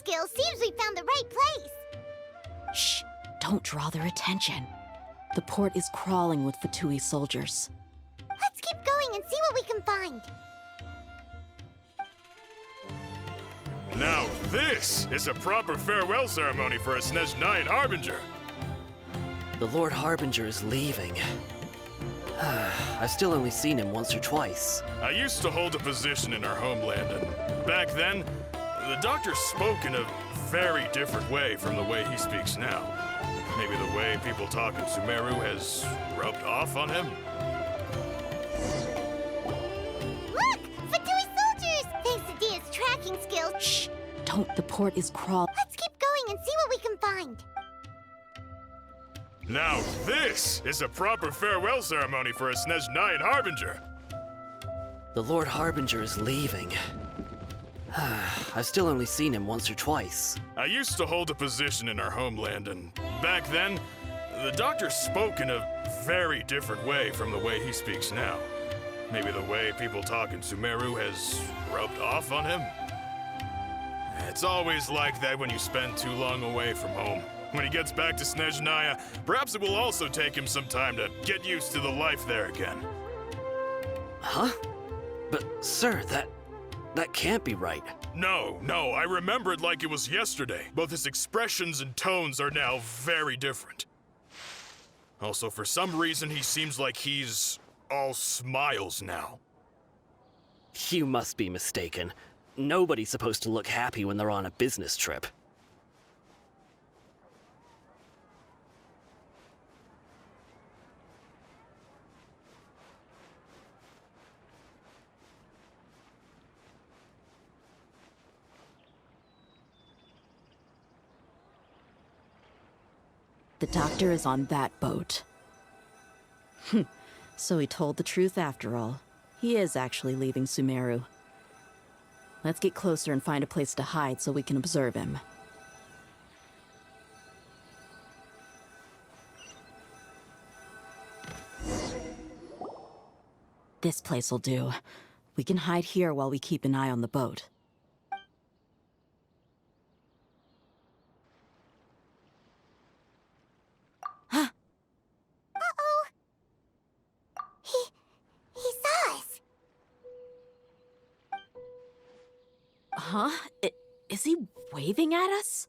skills, seems we found the right place. Shh! Don't draw their attention. The port is crawling with Fatui soldiers. Let's keep going and see what we can find. Now this is a proper farewell ceremony for a Snezhnayan Harbinger. The Lord Harbinger is leaving. I've still only seen him once or twice. I used to hold a position in our homeland, and back then, the doctor spoke in a very different way from the way he speaks now. Maybe the way people talk in Sumeru has rubbed off on him? Look! Fatui soldiers! Thanks to Dia's tracking skills. Shh! Don't. The port is crawling. Let's keep going and see what we can find. Now this is a proper farewell ceremony for a Snezhnayan Harbinger. The Lord Harbinger is leaving. I've still only seen him once or twice. I used to hold a position in our homeland, and back then, the doctor spoke in a very different way from the way he speaks now. Maybe the way people talk in Sumeru has rubbed off on him? It's always like that when you spend too long away from home. When he gets back to Snezhnaya, perhaps it will also take him some time to get used to the life there again. Huh? But, sir, that can't be right. No, I remember it like it was yesterday. Both his expressions and tones are now very different. Also, for some reason, he seems like he's all smiles now. You must be mistaken. Nobody's supposed to look happy when they're on a business trip. The doctor is on that boat. So he told the truth after all. He is actually leaving Sumeru. Let's get closer and find a place to hide so we can observe him. This place will do. We can hide here while we keep an eye on the boat. He saw us. Huh? Is he waving at us?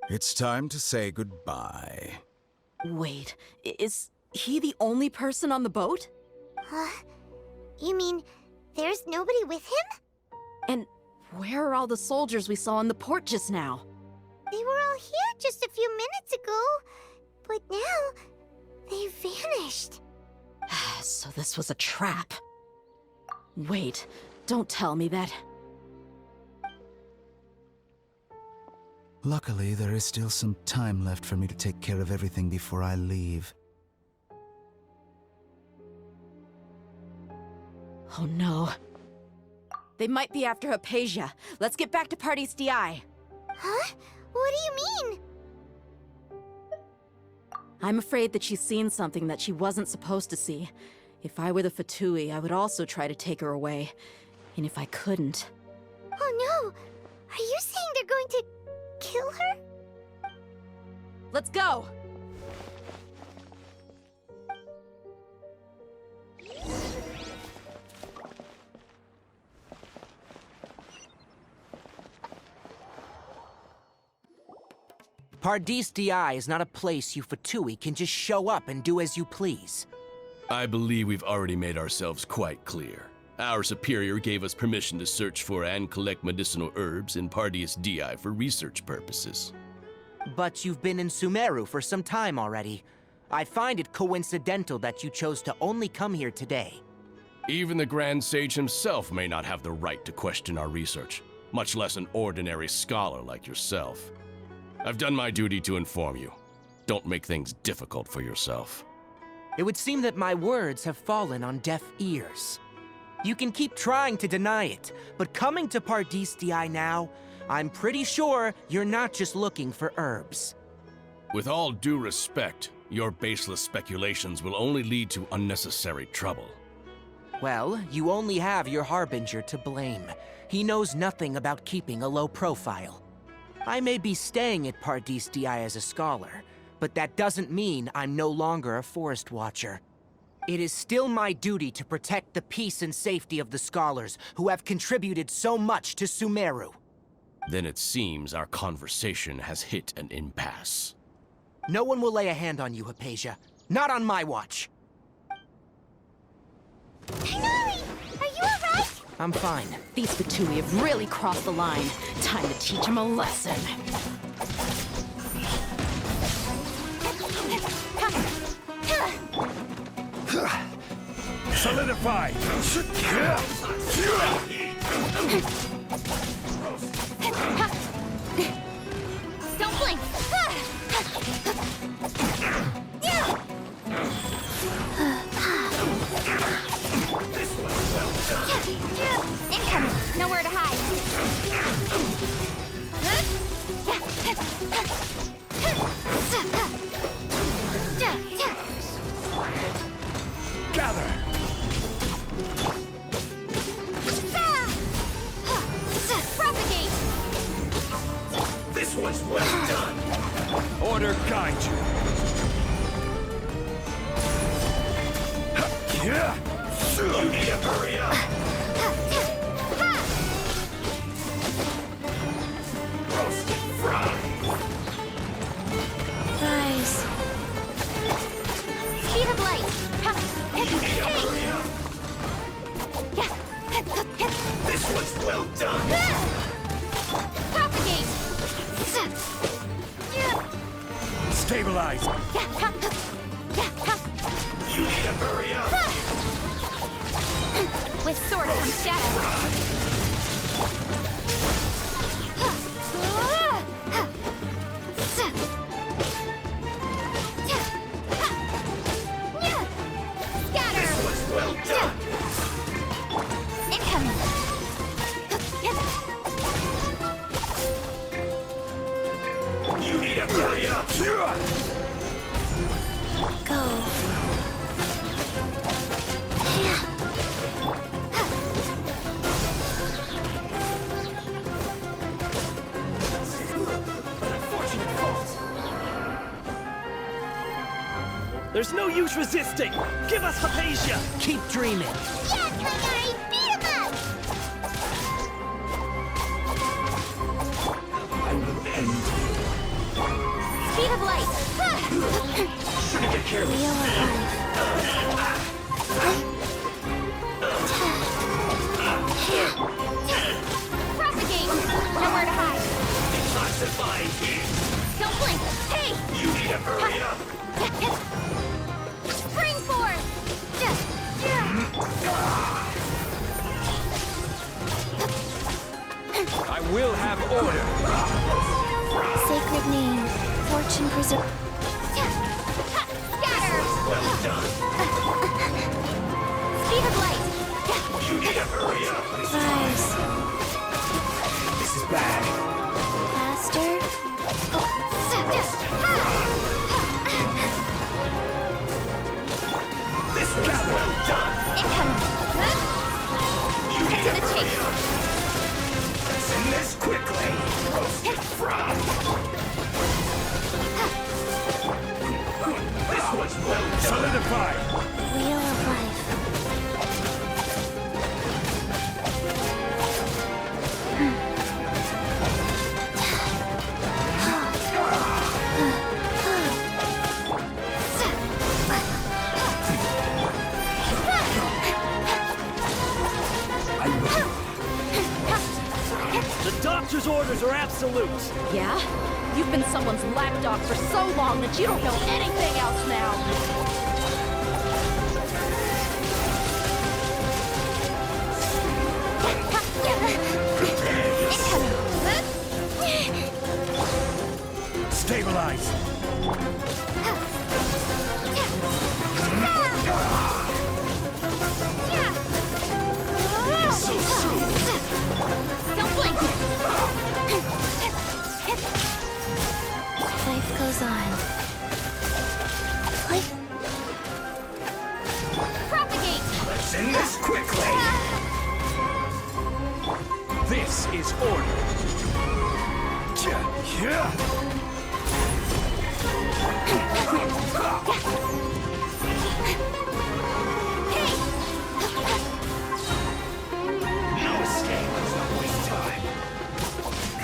It's time to say goodbye. Wait, is he the only person on the boat? You mean there's nobody with him? And where are all the soldiers we saw in the port just now? They were all here just a few minutes ago, but now they vanished. So this was a trap. Wait, don't tell me that... Luckily, there is still some time left for me to take care of everything before I leave. Oh no. They might be after Hypatia. Let's get back to Party's DI. Huh? What do you mean? I'm afraid that she's seen something that she wasn't supposed to see. If I were the Fatui, I would also try to take her away. And if I couldn't... Oh no! Are you saying they're going to kill her? Let's go! Pardis DI is not a place you Fatui can just show up and do as you please. I believe we've already made ourselves quite clear. Our superior gave us permission to search for and collect medicinal herbs in Pardis DI for research purposes. But you've been in Sumeru for some time already. I find it coincidental that you chose to only come here today. Even the Grand Sage himself may not have the right to question our research, much less an ordinary scholar like yourself. I've done my duty to inform you. Don't make things difficult for yourself. It would seem that my words have fallen on deaf ears. You can keep trying to deny it, but coming to Pardis DI now, I'm pretty sure you're not just looking for herbs. With all due respect, your baseless speculations will only lead to unnecessary trouble. Well, you only have your Harbinger to blame. He knows nothing about keeping a low profile. I may be staying at Pardis Di as a scholar, but that doesn't mean I'm no longer a Forest Watcher. It is still my duty to protect the peace and safety of the scholars who have contributed so much to Sumeru. Then it seems our conversation has hit an impasse. No one will lay a hand on you, Hypatia. Not on my watch. Hinari, are you alright? I'm fine. These Fatui have really crossed the line. Time to teach them a lesson. Solidify! Don't blink! Incoming! Nowhere to hide! Gather! Propagate! This one's well done! Order guide you! You need to hurry up! Roasted fry! Rise. Speed of light! You need to hurry up! This one's well done! Propagate! Stabilize! You need to hurry up! With sword comes shadow. Scatter! This one's well done! Incoming! You need to hurry up! Go. There's no use resisting! Give us Hypatia! Keep dreaming. Yes, Hinari! Beat him up! I will end Speed of light! Shouldn't get careless. Wheel of Propagate! Nowhere to hide. Classify here. Don't blink! Hey! You need to hurry up! Spring force! I will have order. Sacred name, fortune preserve. Scatter! Well done. Speed of light! You need to hurry up. Rise. This is bad. Faster. This one's well done. Incoming! You need To to the hurry chase! up. Send this quickly. Roasted fry. This one's well done. Solidify. Wheel of life. The doctor's orders are absolute. Yeah? You've been someone's lapdog for so long that you don't know anything else now. Stabilize. So soon. Don't blink! Life goes on. Life. Propagate! Let's end this quickly. This is order. Cut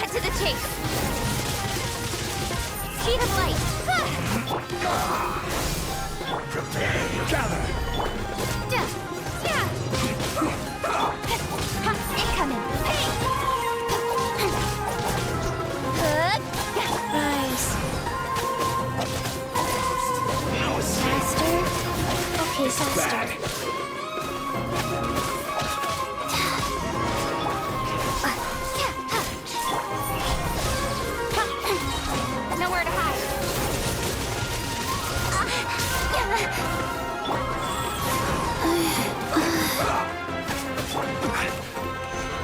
to the chase. Speed of light. Gather! Incoming. Rise. Faster. Okay, faster. Nowhere to hide.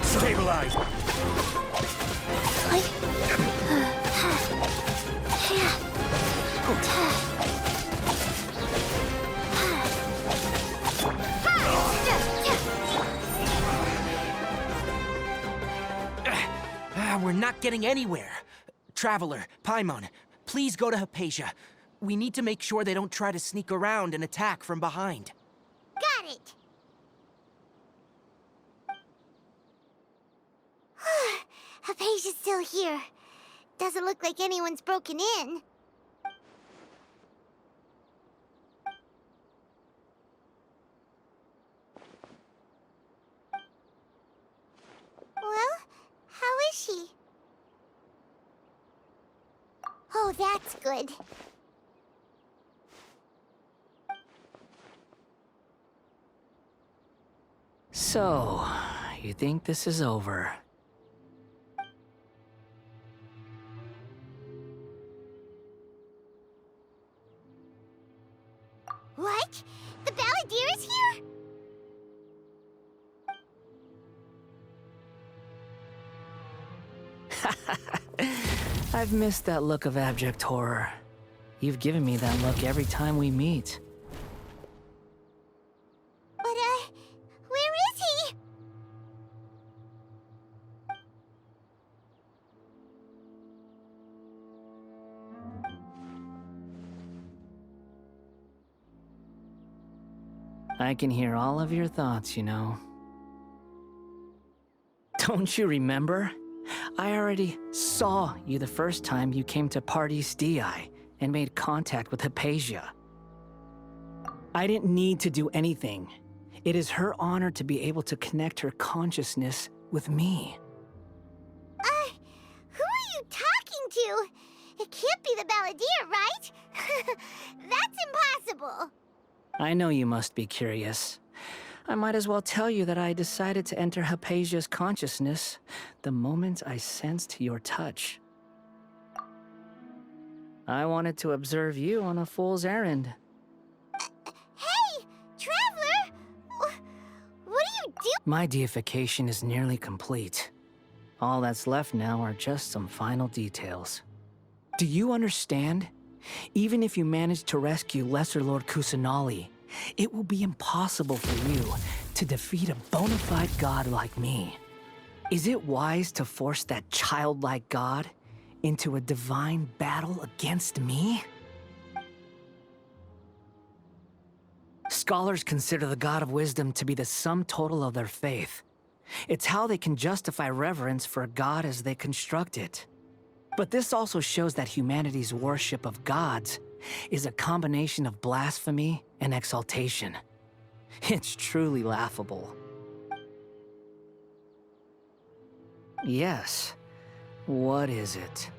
Stabilize! We're not getting anywhere. Traveler, Paimon, please go to Hypatia. We need to make sure they don't try to sneak around and attack from behind. Got it. Hypatia's still here. Doesn't look like anyone's broken in. Well, how is she? Oh, that's good. So, you think this is over? What? The Balladeer is here? I've missed that look of abject horror. You've given me that look every time we meet. But, where is he? I can hear all of your thoughts, you know. Don't you remember? I already saw you the first time you came to Parties DI and made contact with Hypatia. I didn't need to do anything. It is her honor to be able to connect her consciousness with me. Who are you talking to? It can't be the Balladeer, right? That's impossible. I know you must be curious. I might as well tell you that I decided to enter Hypatia's consciousness the moment I sensed your touch. I wanted to observe you on a fool's errand. Hey, Traveler! What do you do? My deification is nearly complete. All that's left now are just some final details. Do you understand? Even if you manage to rescue Lesser Lord Kusanali, it will be impossible for you to defeat a bona fide god like me. Is it wise to force that childlike god into a divine battle against me? Scholars consider the god of wisdom to be the sum total of their faith. It's how they can justify reverence for a god as they construct it. But this also shows that humanity's worship of gods is a combination of blasphemy and exaltation. It's truly laughable. Yes. What is it?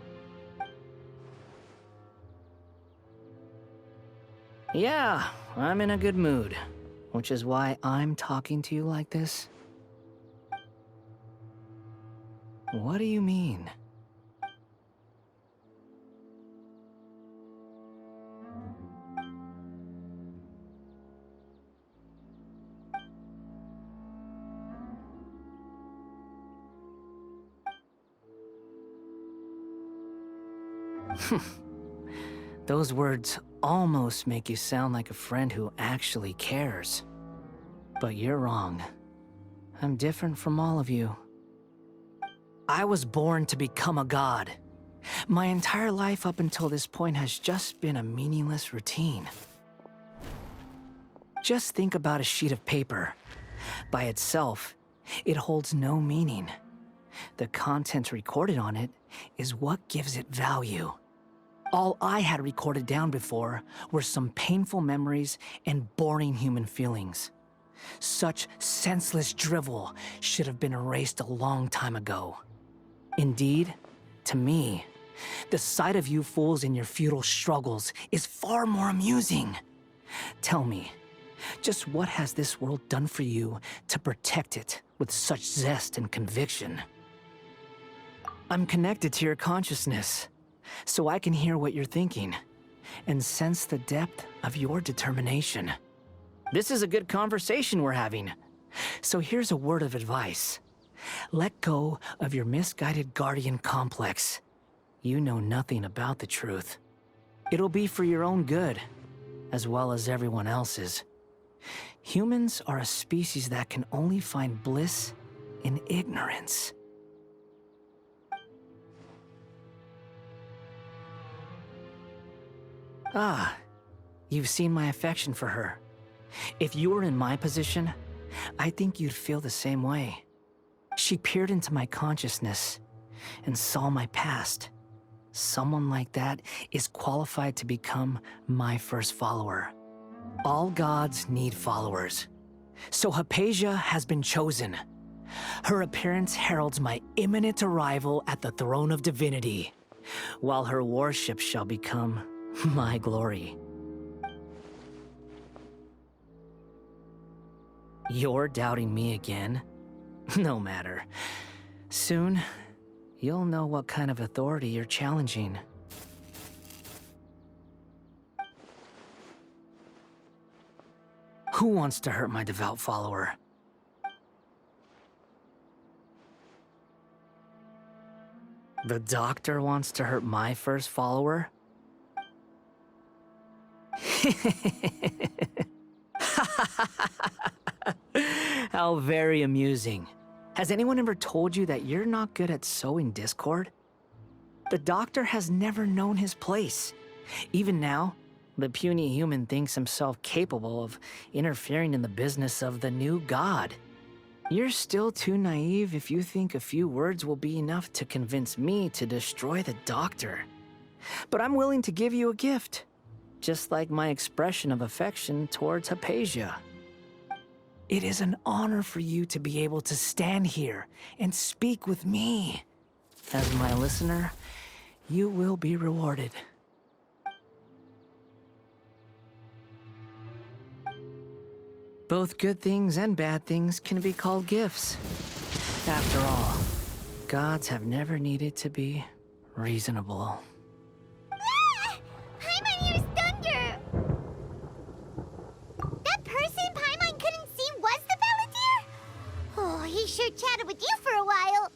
Yeah, I'm in a good mood, which is why I'm talking to you like this. What do you mean? Those words almost make you sound like a friend who actually cares. But you're wrong. I'm different from all of you. I was born to become a god, My entire life up until this point has just been a meaningless routine. Just think about a sheet of paper. By itself, it holds no meaning. The content recorded on it is what gives it value. All I had recorded down before were some painful memories and boring human feelings. Such senseless drivel should have been erased a long time ago. Indeed, to me, the sight of you fools in your futile struggles is far more amusing. Tell me, just what has this world done for you to protect it with such zest and conviction? I'm connected to your consciousness, so I can hear what you're thinking and sense the depth of your determination. This is a good conversation we're having. So here's a word of advice. Let go of your misguided guardian complex. You know nothing about the truth. It'll be for your own good, as well as everyone else's. Humans are a species that can only find bliss in ignorance. Ah, you've seen my affection for her. If you were in my position, I think you'd feel the same way. She peered into my consciousness and saw my past. Someone like that is qualified to become my first follower. All gods need followers. So Hypatia has been chosen. Her appearance heralds my imminent arrival at the throne of divinity, while her worship shall become my glory. You're doubting me again? No matter. Soon, you'll know what kind of authority you're challenging. Who wants to hurt my devout follower? The doctor wants to hurt my first follower? How very amusing. Has anyone ever told you that you're not good at sowing discord? The doctor has never known his place. Even now, the puny human thinks himself capable of interfering in the business of the new god. You're still too naive if you think a few words will be enough to convince me to destroy the doctor. But I'm willing to give you a gift, just like my expression of affection towards Hypatia. It is an honor for you to be able to stand here and speak with me. As my listener, you will be rewarded. Both good things and bad things can be called gifts. After all, gods have never needed to be reasonable. Ah! Paimon hears thunder! That person Paimon couldn't see was the Palantir? Oh, he sure chatted with you for a while.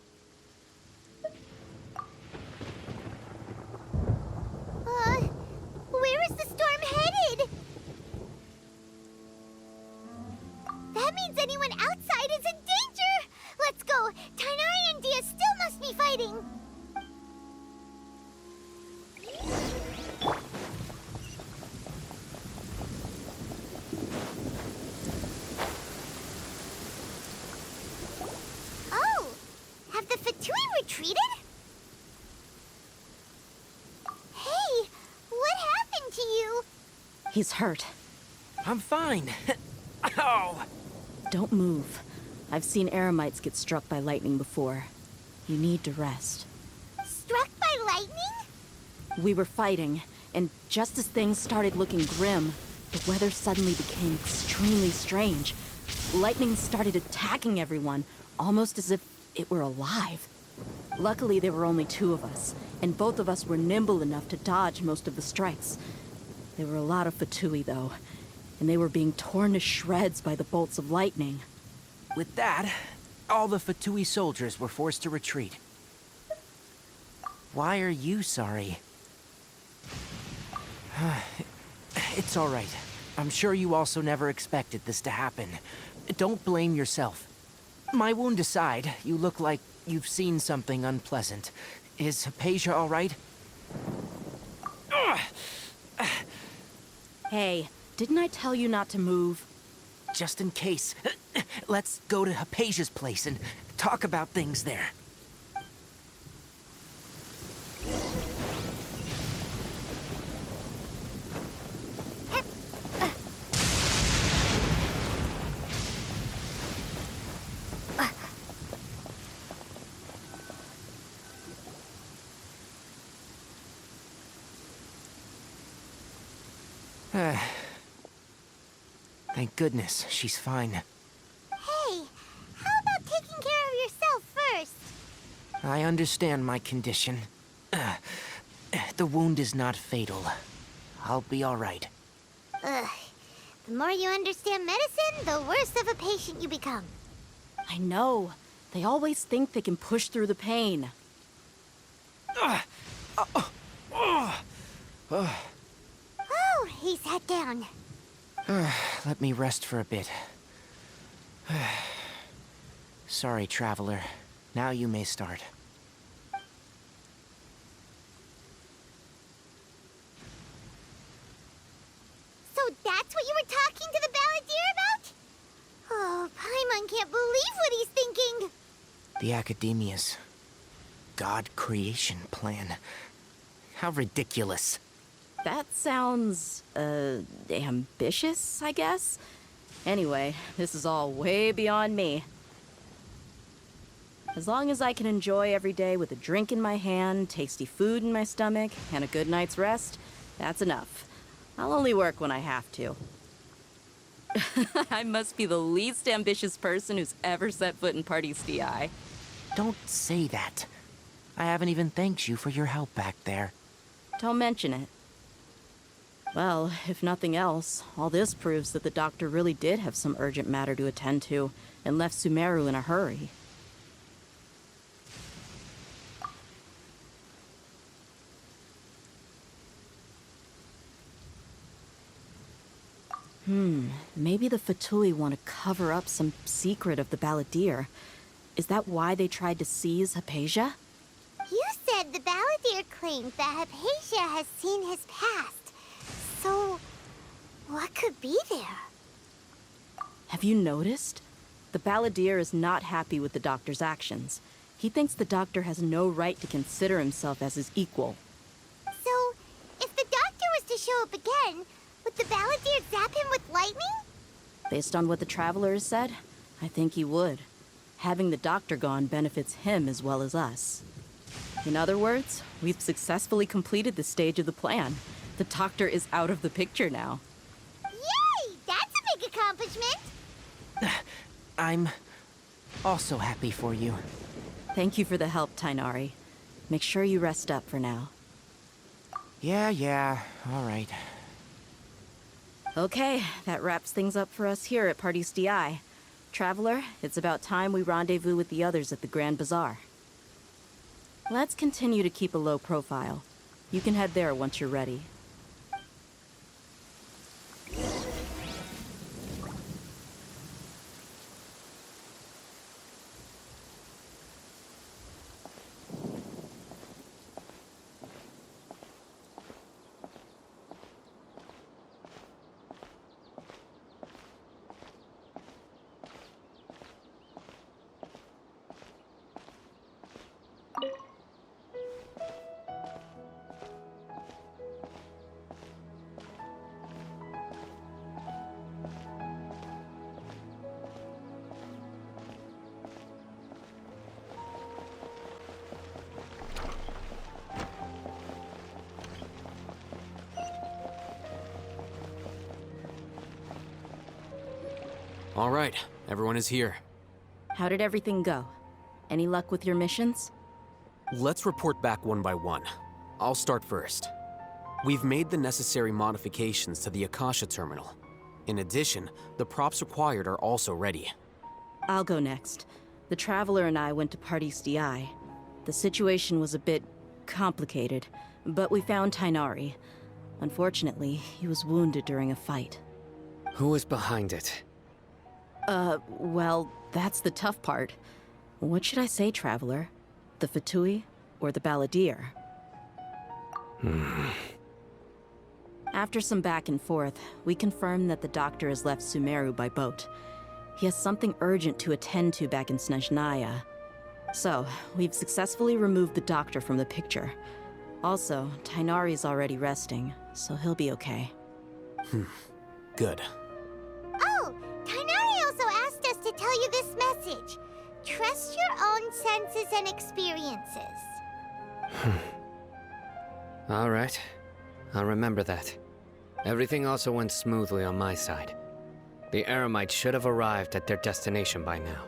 Where is the storm headed? That means anyone outside is in danger! Let's go! Tainari and Dia still must be fighting! Oh! Have the Fatui retreated? Hey! What happened to you? He's hurt. I'm fine. Ow! Don't move. I've seen eremites get struck by lightning before. You need to rest. Struck by lightning? We were fighting, and just as things started looking grim, the weather suddenly became extremely strange. Lightning started attacking everyone, almost as if it were alive. Luckily, there were only two of us, and both of us were nimble enough to dodge most of the strikes. There were a lot of Fatui, though, and they were being torn to shreds by the bolts of lightning. With that, all the Fatui soldiers were forced to retreat. Why are you sorry? It's all right. I'm sure you also never expected this to happen. Don't blame yourself. My wound aside, you look like you've seen something unpleasant. Is Hypatia all right? Hey, didn't I tell you not to move? Just in case. Let's go to Hypatia's place and talk about things there. Thank goodness she's fine. Hey, how about taking care of yourself first? I understand my condition. The wound is not fatal. I'll be all right. Ugh. The more you understand medicine, the worse of a patient you become. I know. They always think they can push through the pain. Oh, he sat down. Let me rest for a bit. Sorry, traveler. Now you may start. So that's what you were talking to the balladeer about? Oh, Paimon can't believe what he's thinking. The Academia's God creation plan. How ridiculous. That sounds, ambitious, I guess? Anyway, this is all way beyond me. As long as I can enjoy every day with a drink in my hand, tasty food in my stomach, and a good night's rest, that's enough. I'll only work when I have to. I must be the least ambitious person who's ever set foot in Party's DI. Don't say that. I haven't even thanked you for your help back there. Don't mention it. Well, if nothing else, all this proves that the doctor really did have some urgent matter to attend to, and left Sumeru in a hurry. Maybe the Fatui want to cover up some secret of the balladeer. Is that why they tried to seize Hypatia? You said the balladeer claimed that Hypatia has seen his past. So, what could be there? Have you noticed? The balladeer is not happy with the doctor's actions. He thinks the doctor has no right to consider himself as his equal. So, if the doctor was to show up again, would the balladeer zap him with lightning? Based on what the traveler has said, I think he would. Having the doctor gone benefits him as well as us. In other words, we've successfully completed this stage of the plan. The doctor is out of the picture now. Yay! That's a big accomplishment! I'm also happy for you. Thank you for the help, Tainari. Make sure you rest up for now. Yeah, all right. Okay, that wraps things up for us here at Party's DI. Traveler, it's about time we rendezvous with the others at the Grand Bazaar. Let's continue to keep a low profile. You can head there once you're ready. All right, everyone is here. How did everything go? Any luck with your missions? Let's report back one by one. I'll start first. We've made the necessary modifications to the Akasha terminal. In addition, the props required are also ready. I'll go next. The Traveler and I went to Party's DI. The situation was a bit complicated, but we found Tainari. Unfortunately, he was wounded during a fight. Who is behind it? Well, that's the tough part. What should I say, Traveler? The Fatui? or the balladeer. After some back and forth, we confirmed that the doctor has left Sumeru by boat. He has something urgent to attend to back in Snezhnaya. So, we've successfully removed the doctor from the picture. Also, Tighnari's already resting, so he'll be okay. Good. Oh, Tighnari also asked us to tell you this message. Trust your own senses and experiences. All right. I'll remember that. Everything also went smoothly on my side. The Eremites should have arrived at their destination by now.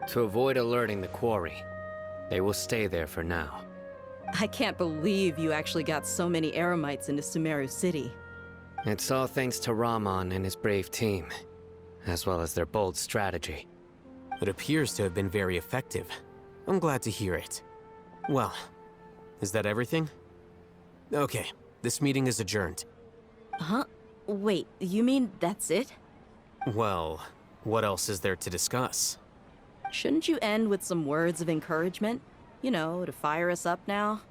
To avoid alerting the quarry, they will stay there for now. I can't believe you actually got so many Eremites into Sumeru City. It's all thanks to Rahman and his brave team, as well as their bold strategy. It appears to have been very effective. I'm glad to hear it. Well, is that everything? Okay, this meeting is adjourned. Huh? Wait, you mean that's it? Well, what else is there to discuss? Shouldn't you end with some words of encouragement? You know, to fire us up now?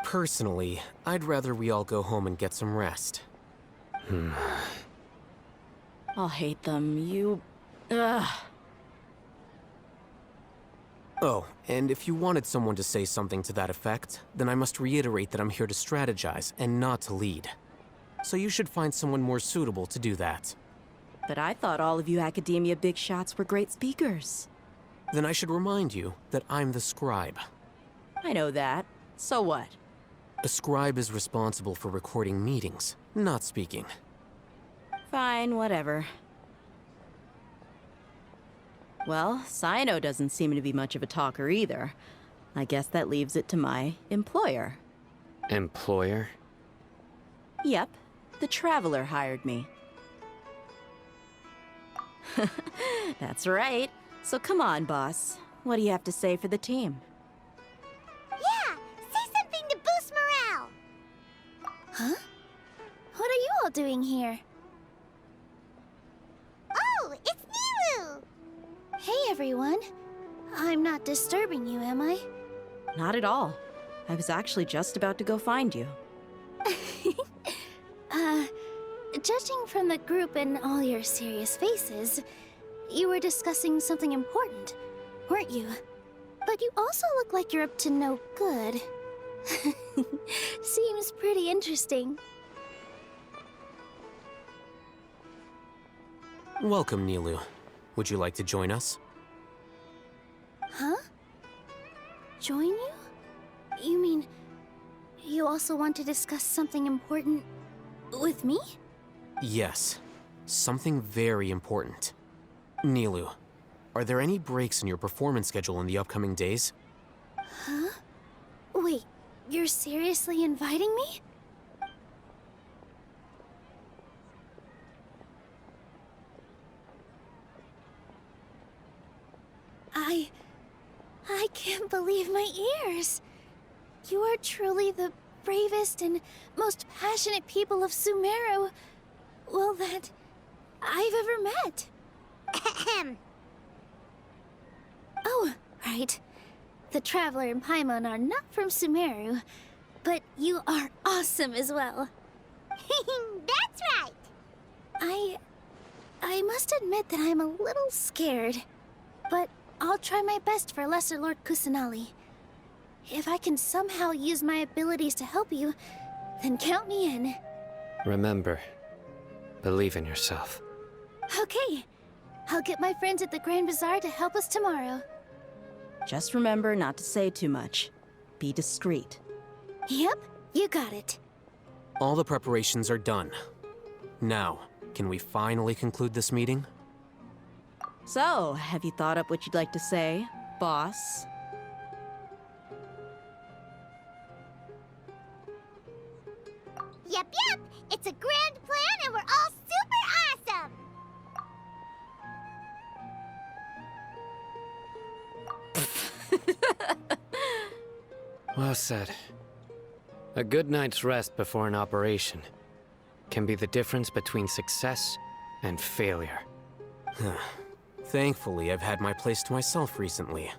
Personally, I'd rather we all go home and get some rest. I'll hate them. Ugh. Oh, and if you wanted someone to say something to that effect, then I must reiterate that I'm here to strategize and not to lead. So you should find someone more suitable to do that. But I thought all of you academia big shots were great speakers. Then I should remind you that I'm the scribe. I know that. So what? A scribe is responsible for recording meetings, not speaking. Fine, whatever. Well, Cyno doesn't seem to be much of a talker either. I guess that leaves it to my employer. Employer? Yep, the Traveler hired me. That's right. So come on, boss. What do you have to say for the team? Yeah, say something to boost morale. Huh? What are you all doing here? Oh, it's Nilu! Hey, everyone. I'm not disturbing you, am I? Not at all. I was actually just about to go find you. Judging from the group and all your serious faces, you were discussing something important, weren't you? But you also look like you're up to no good. Seems pretty interesting. Welcome, Nilu. Would you like to join us? Huh? Join you? You mean you also want to discuss something important with me? Yes. Something very important. Nilu, are there any breaks in your performance schedule in the upcoming days? Huh? Wait, you're seriously inviting me? I can't believe my ears. You are truly the bravest and most passionate people of Sumeru, well, that I've ever met. Ahem. Oh, right. The Traveler and Paimon are not from Sumeru, but you are awesome as well. That's right. I must admit that I'm a little scared, but I'll try my best for Lesser Lord Kusanali. If I can somehow use my abilities to help you, then count me in. Remember, believe in yourself. Okay. I'll get my friends at the Grand Bazaar to help us tomorrow. Just remember not to say too much. Be discreet. Yep, you got it. All the preparations are done. Now, can we finally conclude this meeting? So, have you thought up what you'd like to say, boss? Yep, it's a grand plan and we're all super awesome! Well said. A good night's rest before an operation can be the difference between success and failure. Thankfully, I've had my place to myself recently.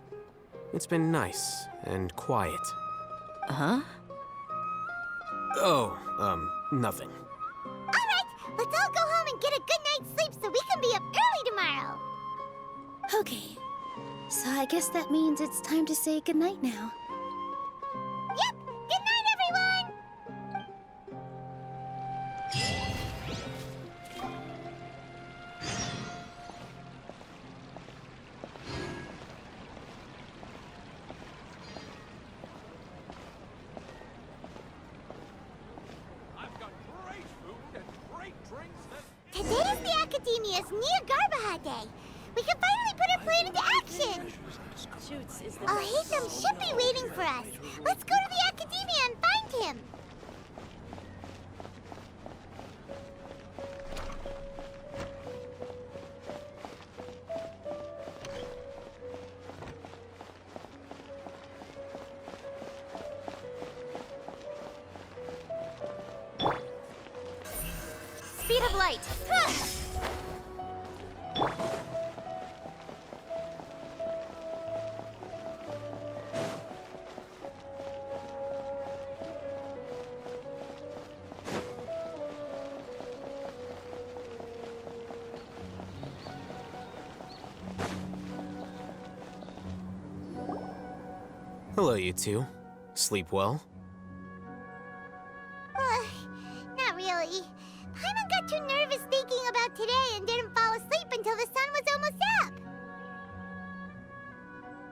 It's been nice and quiet. Huh? Oh, nothing. Alright, let's all go home and get a good night's sleep so we can be up early tomorrow. Okay, so I guess that means it's time to say goodnight now. Yep, good night, everyone! Today is the Academia's Niagarbaha Day. We can finally put our plan into action. Alhaitham should be waiting for us. Let's go to the Academia and find him. Speed of light. Hello, you two. Sleep well? Not really. Paimon got too nervous thinking about today and didn't fall asleep until the sun was almost up.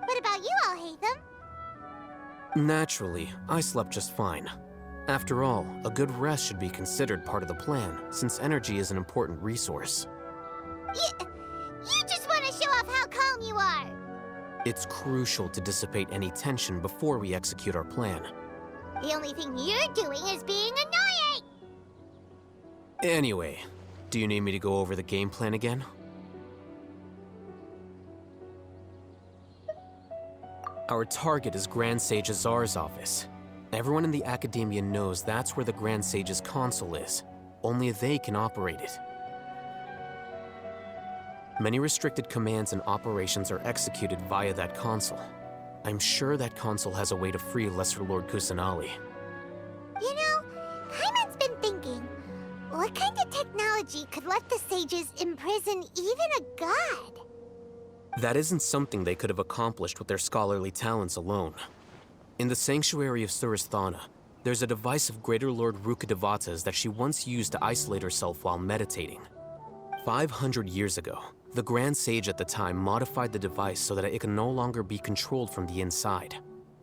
What about you, Alhaitham? Naturally, I slept just fine. After all, a good rest should be considered part of the plan, since energy is an important resource. You just want to show off how calm you are. It's crucial to dissipate any tension before we execute our plan. The only thing you're doing is being annoying. Anyway, do you need me to go over the game plan again? Our target is Grand Sage Azar's office. Everyone in the Academia knows that's where the Grand Sage's console is. Only they can operate it. Many restricted commands and operations are executed via that console. I'm sure that console has a way to free Lesser Lord Kusanali. You know, Paimon's been thinking, what kind of technology could let the sages imprison even a god? That isn't something they could have accomplished with their scholarly talents alone. In the Sanctuary of Surasthana, there's a device of Greater Lord Rukkhadevata's that she once used to isolate herself while meditating. 500 years ago, the Grand Sage at the time modified the device so that it could no longer be controlled from the inside.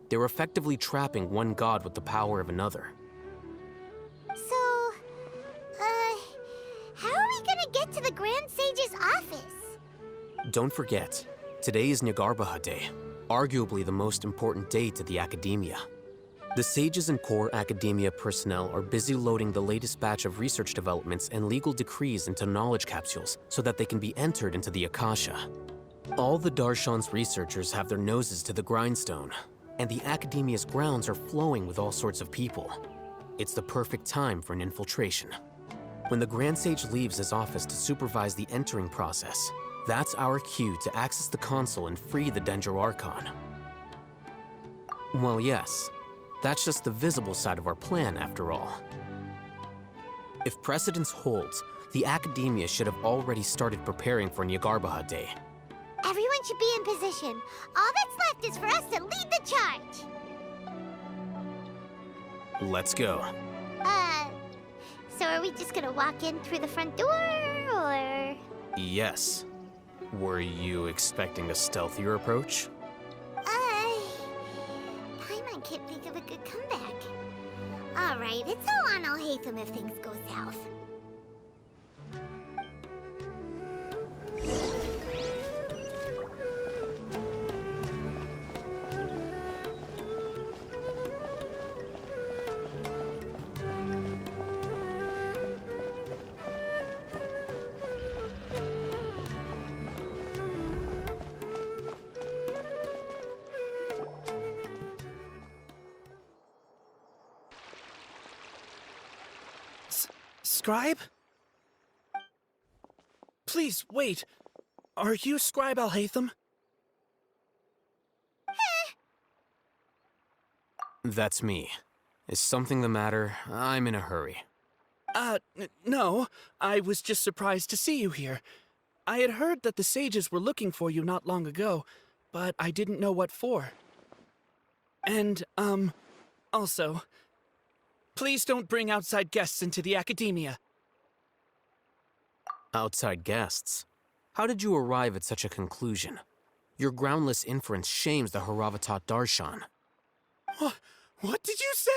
They were effectively trapping one god with the power of another. So, how are we gonna get to the Grand Sage's office? Don't forget, today is Niagarbaha Day, arguably the most important day to the Academia. The sages and core Academia personnel are busy loading the latest batch of research developments and legal decrees into knowledge capsules so that they can be entered into the Akasha. All the Darshan's researchers have their noses to the grindstone, and the Academia's grounds are flowing with all sorts of people. It's the perfect time for an infiltration. When the Grand Sage leaves his office to supervise the entering process, that's our cue to access the console and free the Dendro Archon. Well, yes. That's just the visible side of our plan, after all. If precedence holds, the Academia should have already started preparing for Niagarbaha Day. Everyone should be in position. All that's left is for us to lead the charge. Let's go. So are we just gonna walk in through the front door, or...? Yes. Were you expecting a stealthier approach? Paimon can't think of a good comeback. Alright, it's all on Alhaitham if things go south. Scribe? Please, wait. Are you Scribe Alhaitham? That's me. Is something the matter? I'm in a hurry. No. I was just surprised to see you here. I had heard that the sages were looking for you not long ago, but I didn't know what for. And, also, please don't bring outside guests into the academia. Outside guests? How did you arrive at such a conclusion? Your groundless inference shames the Haravatat Darshan. What did you say?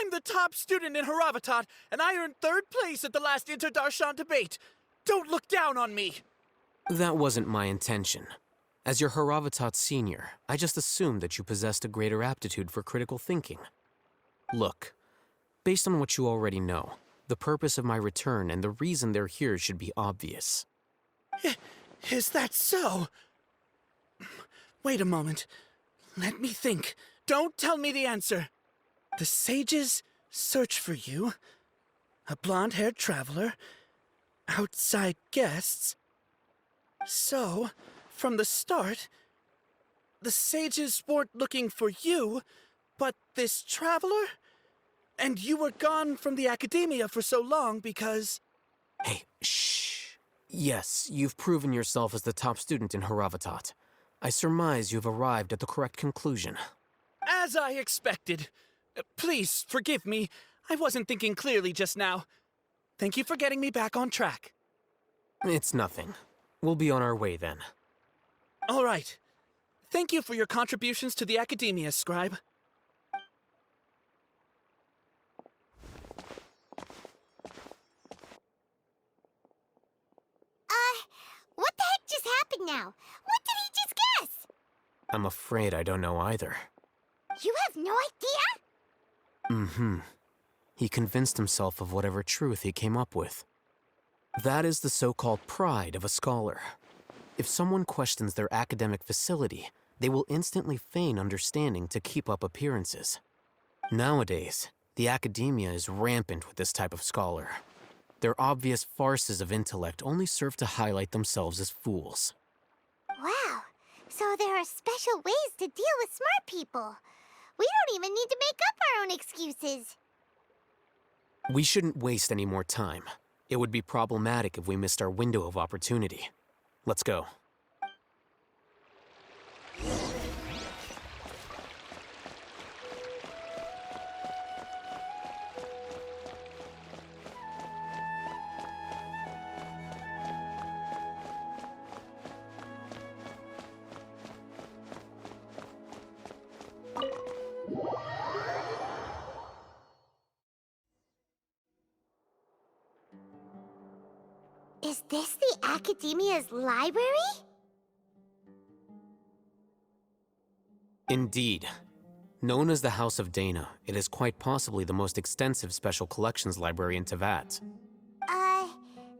I'm the top student in Haravatat, and I earned 3rd place at the last Inter-Darshan debate. Don't look down on me! That wasn't my intention. As your Haravatat senior, I just assumed that you possessed a greater aptitude for critical thinking. Look, based on what you already know, the purpose of my return and the reason they're here should be obvious. Is that so? Wait a moment. Let me think. Don't tell me the answer. The sages search for you. A blonde-haired traveler. Outside guests. So, from the start, the sages weren't looking for you, but this traveler? And you were gone from the academia for so long because... Hey, shh. Yes, you've proven yourself as the top student in Haravatat. I surmise you've arrived at the correct conclusion. As I expected. Please, forgive me. I wasn't thinking clearly just now. Thank you for getting me back on track. It's nothing. We'll be on our way then. All right. Thank you for your contributions to the academia, Scribe. What the heck just happened now? What did he just guess? I'm afraid I don't know either. You have no idea? Mm-hmm. He convinced himself of whatever truth he came up with. That is the so-called pride of a scholar. If someone questions their academic facility, they will instantly feign understanding to keep up appearances. Nowadays, the academia is rampant with this type of scholar. Their obvious farces of intellect only serve to highlight themselves as fools. Wow. So there are special ways to deal with smart people. We don't even need to make up our own excuses. We shouldn't waste any more time. It would be problematic if we missed our window of opportunity. Let's go. Is this the Academia's library? Indeed. Known as the House of Dana, it is quite possibly the most extensive special collections library in Teyvat.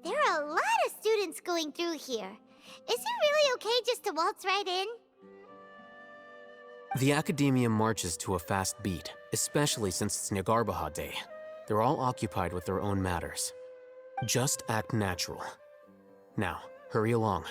There are a lot of students going through here. Is it really okay just to waltz right in? The Academia marches to a fast beat, especially since it's Nagarbaha Day. They're all occupied with their own matters. Just act natural. Now, hurry along.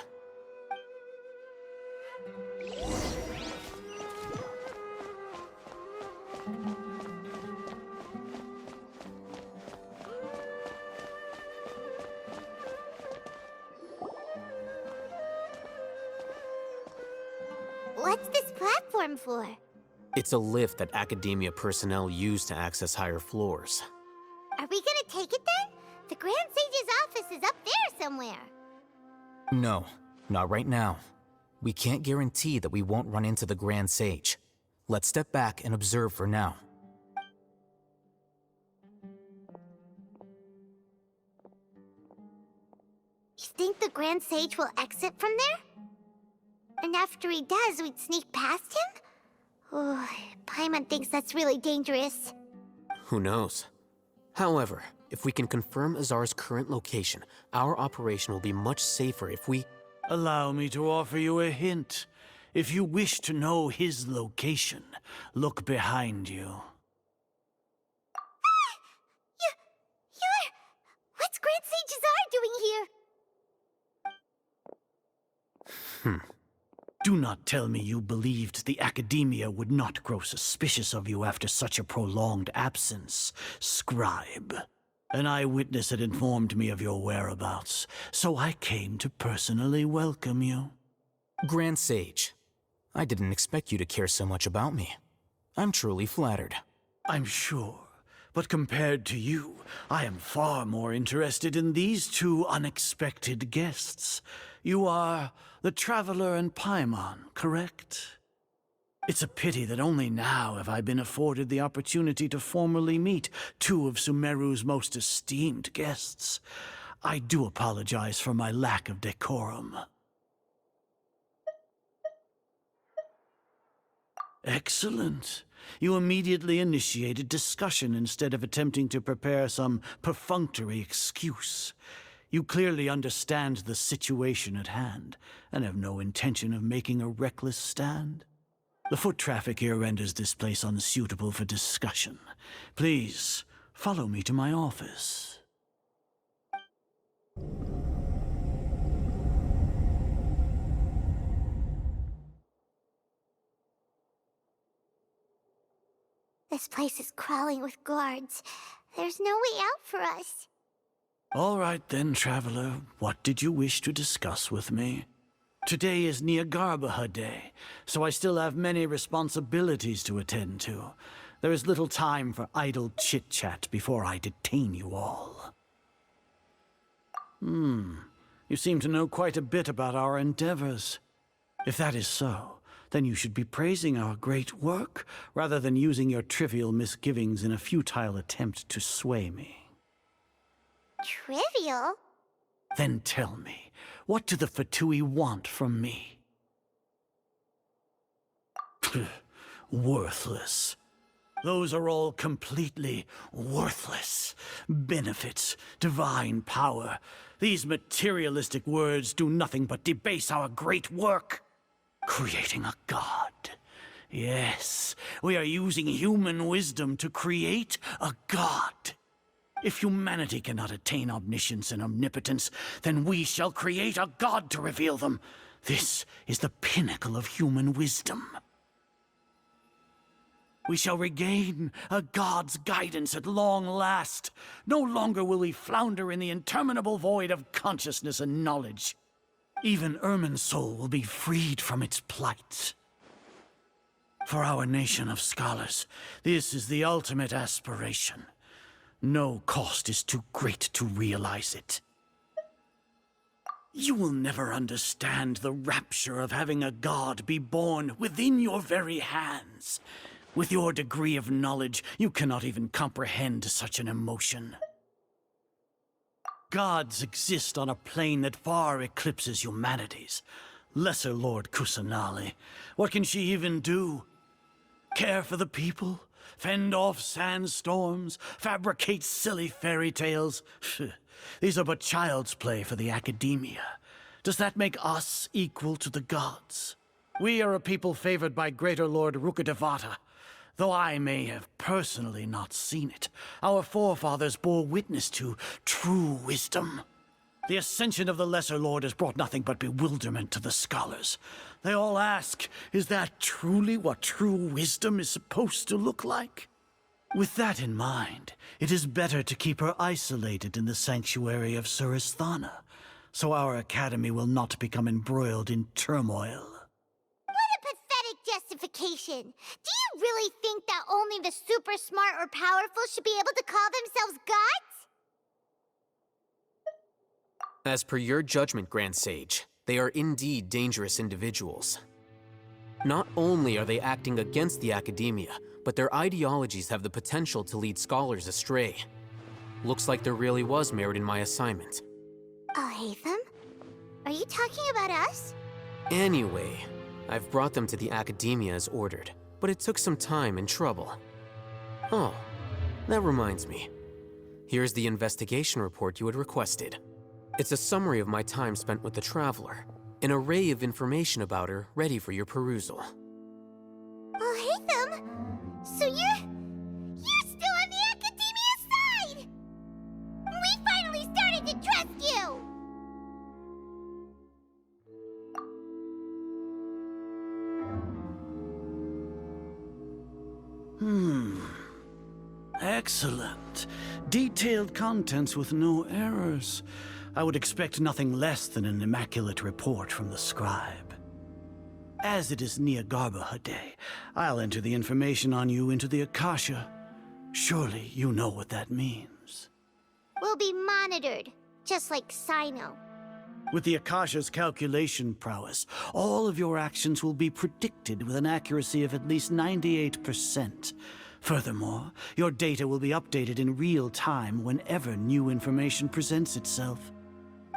What's this platform for? It's a lift that Academia personnel use to access higher floors. Are we gonna take it then? The Grand Sage's office is up there somewhere. No, not right now. We can't guarantee that we won't run into the Grand Sage. Let's step back and observe for now. You think the Grand Sage will exit from there? And after he does, we'd sneak past him? Oh, Paimon thinks that's really dangerous. Who knows? However, if we can confirm Azar's current location, our operation will be much safer if we... Allow me to offer you a hint. If you wish to know his location, look behind you. What's Grand Sage Azar doing here? Do not tell me you believed the Academia would not grow suspicious of you after such a prolonged absence, scribe. An eyewitness had informed me of your whereabouts, so I came to personally welcome you. Grand Sage, I didn't expect you to care so much about me. I'm truly flattered. I'm sure, but compared to you, I am far more interested in these two unexpected guests. You are the Traveler and Paimon, correct? It's a pity that only now have I been afforded the opportunity to formally meet two of Sumeru's most esteemed guests. I do apologize for my lack of decorum. Excellent. You immediately initiated discussion instead of attempting to prepare some perfunctory excuse. You clearly understand the situation at hand, and have no intention of making a reckless stand. The foot traffic here renders this place unsuitable for discussion. Please, follow me to my office. This place is crawling with guards. There's no way out for us. All right then, Traveler. What did you wish to discuss with me? Today is Niagarbaha Day, so I still have many responsibilities to attend to. There is little time for idle chit-chat before I detain you all. You seem to know quite a bit about our endeavors. If that is so, then you should be praising our great work, rather than using your trivial misgivings in a futile attempt to sway me. Trivial? Then tell me, what do the Fatui want from me? Worthless. Those are all completely worthless. Benefits, divine power. These materialistic words do nothing but debase our great work. Creating a god. Yes, we are using human wisdom to create a god. If humanity cannot attain omniscience and omnipotence, then we shall create a god to reveal them. This is the pinnacle of human wisdom. We shall regain a god's guidance at long last. No longer will we flounder in the interminable void of consciousness and knowledge. Even Ermin's soul will be freed from its plight. For our nation of scholars, this is the ultimate aspiration. No cost is too great to realize it. You will never understand the rapture of having a god be born within your very hands. With your degree of knowledge, you cannot even comprehend such an emotion. Gods exist on a plane that far eclipses humanity's. Lesser Lord Kusanali, what can she even do? Care for the people? Fend off sandstorms? Fabricate silly fairy tales? These are but child's play for the Academia. Does that make us equal to the gods? We are a people favored by Greater Lord Rukkhadevata. Though I may have personally not seen it, our forefathers bore witness to true wisdom. The ascension of the Lesser Lord has brought nothing but bewilderment to the scholars. They all ask, is that truly what true wisdom is supposed to look like? With that in mind, it is better to keep her isolated in the sanctuary of Suristhana, so our academy will not become embroiled in turmoil. What a pathetic justification! Do you really think that only the super smart or powerful should be able to call themselves gods? As per your judgment, Grand Sage, they are indeed dangerous individuals. Not only are they acting against the Academia, but their ideologies have the potential to lead scholars astray. Looks like there really was merit in my assignment. Oh, Hatham? Are you talking about us? Anyway, I've brought them to the Academia as ordered, but it took some time and trouble. Oh, that reminds me. Here's the investigation report you had requested. It's a summary of my time spent with the Traveler, an array of information about her ready for your perusal. Oh, Hatham! So you're still on the Academia's side! We finally started to trust. Excellent. Detailed contents with no errors. I would expect nothing less than an immaculate report from the scribe. As it is Niagarbaha Day, I'll enter the information on you into the Akasha. Surely you know what that means. We'll be monitored, just like Sino. With the Akasha's calculation prowess, all of your actions will be predicted with an accuracy of at least 98%. Furthermore, your data will be updated in real time whenever new information presents itself.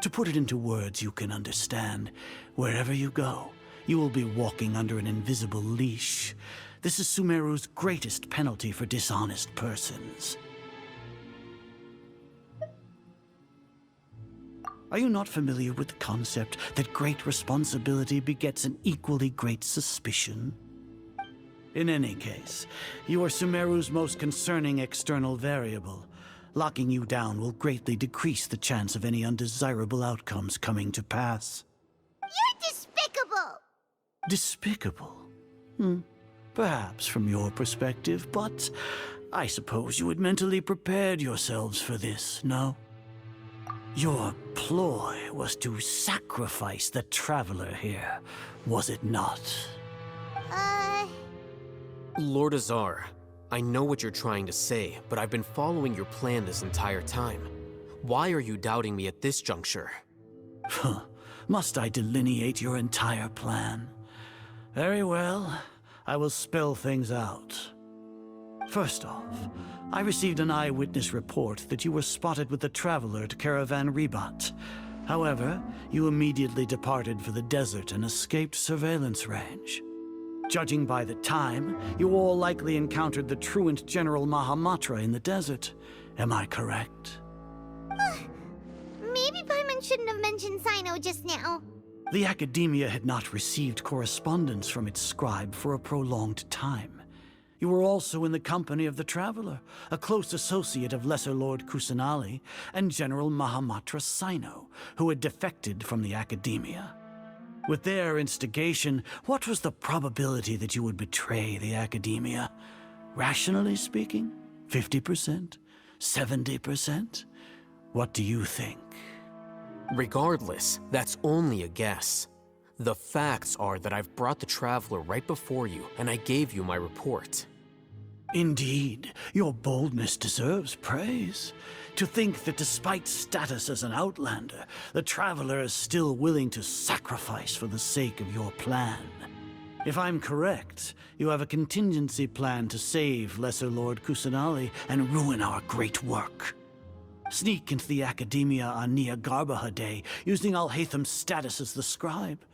To put it into words you can understand, wherever you go, you will be walking under an invisible leash. This is Sumeru's greatest penalty for dishonest persons. Are you not familiar with the concept that great responsibility begets an equally great suspicion? In any case, you are Sumeru's most concerning external variable. Locking you down will greatly decrease the chance of any undesirable outcomes coming to pass. You're despicable! Despicable? Perhaps from your perspective, but I suppose you had mentally prepared yourselves for this, no? Your ploy was to sacrifice the Traveler here, was it not? Lord Azar, I know what you're trying to say, but I've been following your plan this entire time. Why are you doubting me at this juncture? Must I delineate your entire plan? Very well, I will spell things out. First off, I received an eyewitness report that you were spotted with the Traveler at Caravan Ribat. However, you immediately departed for the desert and escaped surveillance range. Judging by the time, you all likely encountered the truant General Mahamatra in the desert. Am I correct? Maybe Paimon shouldn't have mentioned Sino just now. The Academia had not received correspondence from its scribe for a prolonged time. You were also in the company of the Traveler, a close associate of Lesser Lord Kusanali and General Mahamatra Sino, who had defected from the Academia. With their instigation, what was the probability that you would betray the Academia? Rationally speaking, 50%? 70%? What do you think? Regardless, that's only a guess. The facts are that I've brought the Traveler right before you, and I gave you my report. Indeed, your boldness deserves praise. To think that despite status as an outlander, the Traveler is still willing to sacrifice for the sake of your plan. If I'm correct, you have a contingency plan to save Lesser Lord Kusanali and ruin our great work. Sneak into the Academia on Niagarbaha Day, using Alhaitham's status as the scribe,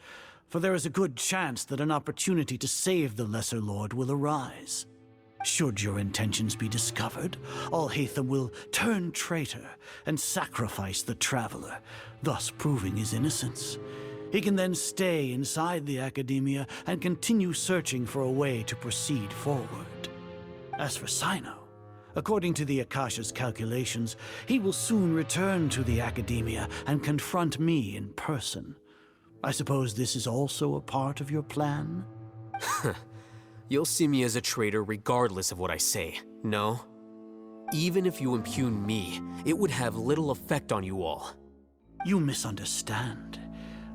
for there is a good chance that an opportunity to save the Lesser Lord will arise. Should your intentions be discovered, Alhaitham will turn traitor and sacrifice the Traveler, thus proving his innocence. He can then stay inside the Academia and continue searching for a way to proceed forward. As for Sino, according to the Akasha's calculations, he will soon return to the Academia and confront me in person. I suppose this is also a part of your plan? You'll see me as a traitor regardless of what I say, no? Even if you impugn me, it would have little effect on you all. You misunderstand.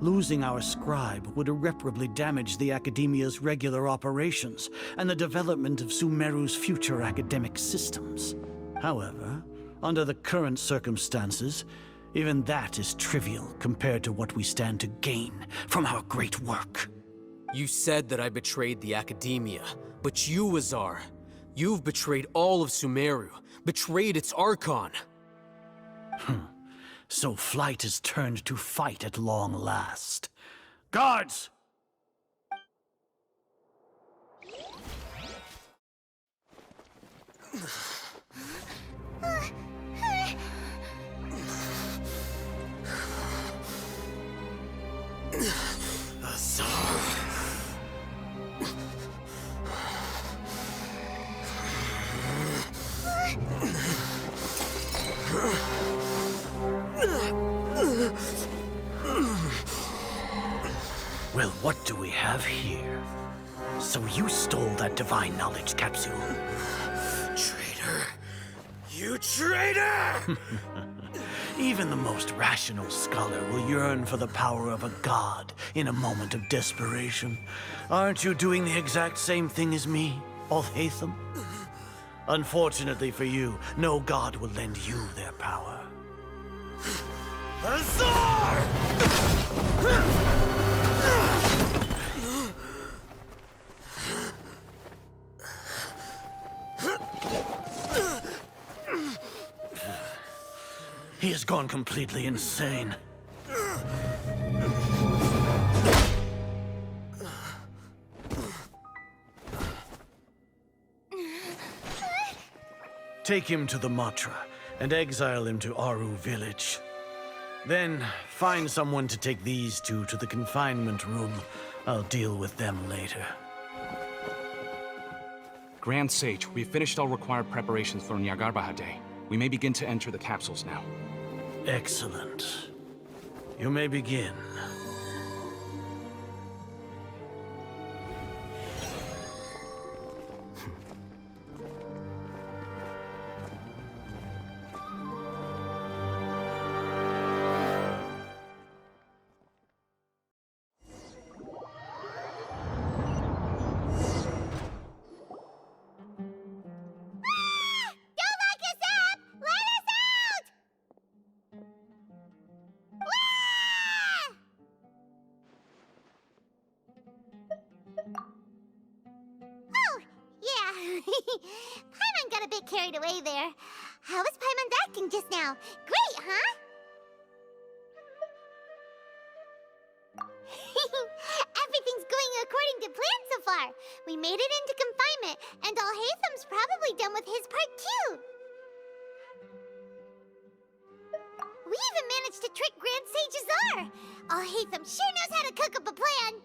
Losing our scribe would irreparably damage the Academia's regular operations and the development of Sumeru's future academic systems. However, under the current circumstances, even that is trivial compared to what we stand to gain from our great work. You said that I betrayed the Academia, but you, Azar, you've betrayed all of Sumeru, betrayed its Archon. So flight has turned to fight at long last. Guards! Well, what do we have here? So you stole that divine knowledge capsule. Traitor! You traitor! Even the most rational scholar will yearn for the power of a god in a moment of desperation. Aren't you doing the exact same thing as me, Alhaitham? Unfortunately for you, no god will lend you their power. Azar! He has gone completely insane. Take him to the Matra and exile him to Aru village. Then find someone to take these two to the confinement room. I'll deal with them later. Grand Sage, we've finished all required preparations for Nyagarbha Day. We may begin to enter the capsules now. Excellent. You may begin. Paimon got a bit carried away there. How was Paimon acting just now? Great, huh? Everything's going according to plan so far. We made it into confinement, and Alhaitham's probably done with his part too. We even managed to trick Grand Sage Azar. Alhaitham sure knows how to cook up a plan.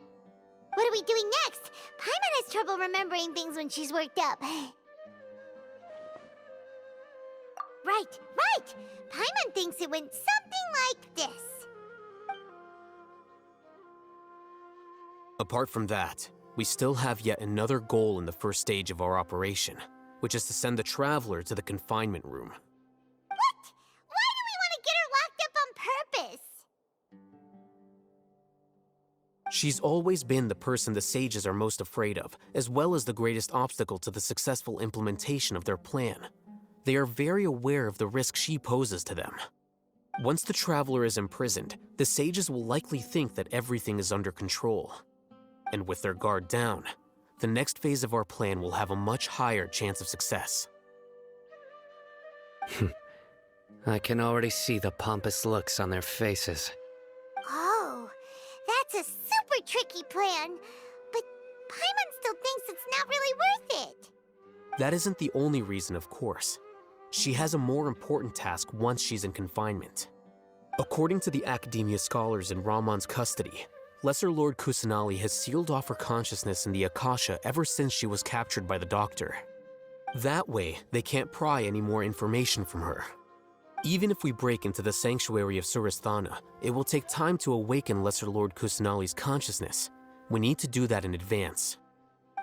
What are we doing next? Paimon has trouble remembering things when she's worked up. Right. Paimon thinks it went something like this. Apart from that, we still have yet another goal in the first stage of our operation, which is to send the Traveler to the confinement room. What? Why do we want to get her locked up on purpose? She's always been the person the sages are most afraid of, as well as the greatest obstacle to the successful implementation of their plan. They are very aware of the risk she poses to them. Once the Traveler is imprisoned, the sages will likely think that everything is under control. And with their guard down, the next phase of our plan will have a much higher chance of success. I can already see the pompous looks on their faces. Oh, that's a super tricky plan. But Paimon still thinks it's not really worth it. That isn't the only reason, of course. She has a more important task once she's in confinement. According to the Academia scholars in Ramon's custody, Lesser Lord Kusanali has sealed off her consciousness in the Akasha ever since she was captured by the Doctor. That way, they can't pry any more information from her. Even if we break into the sanctuary of Surasthana, it will take time to awaken Lesser Lord Kusanali's consciousness. We need to do that in advance.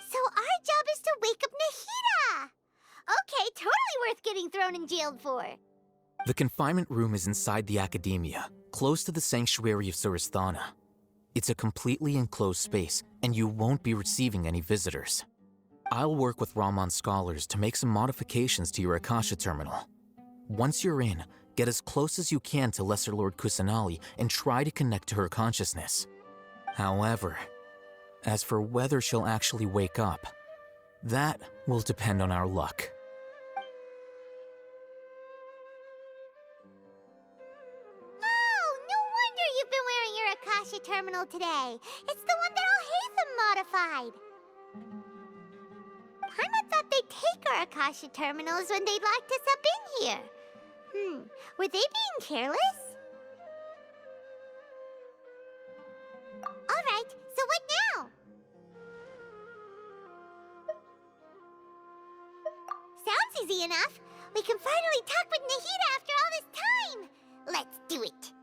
So our job is to wake up Nahida! Okay, totally worth getting thrown and jailed for. The confinement room is inside the Academia, close to the sanctuary of Surasthana. It's a completely enclosed space, and you won't be receiving any visitors. I'll work with Ramon's scholars to make some modifications to your Akasha terminal. Once you're in, get as close as you can to Lesser Lord Kusanali and try to connect to her consciousness. However, as for whether she'll actually wake up, that will depend on our luck. Oh, no wonder you've been wearing your Akasha terminal today. It's the one that Alhaitham modified. Paimon thought they'd take our Akasha terminals when they locked us up in here. Were they being careless? Alright, so what now? Sounds easy enough. We can finally talk with Nahida after all this time. Let's do it.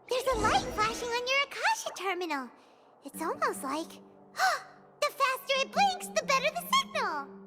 There's a light flashing on your Akasha terminal. It's almost like... the faster it blinks, the better the signal!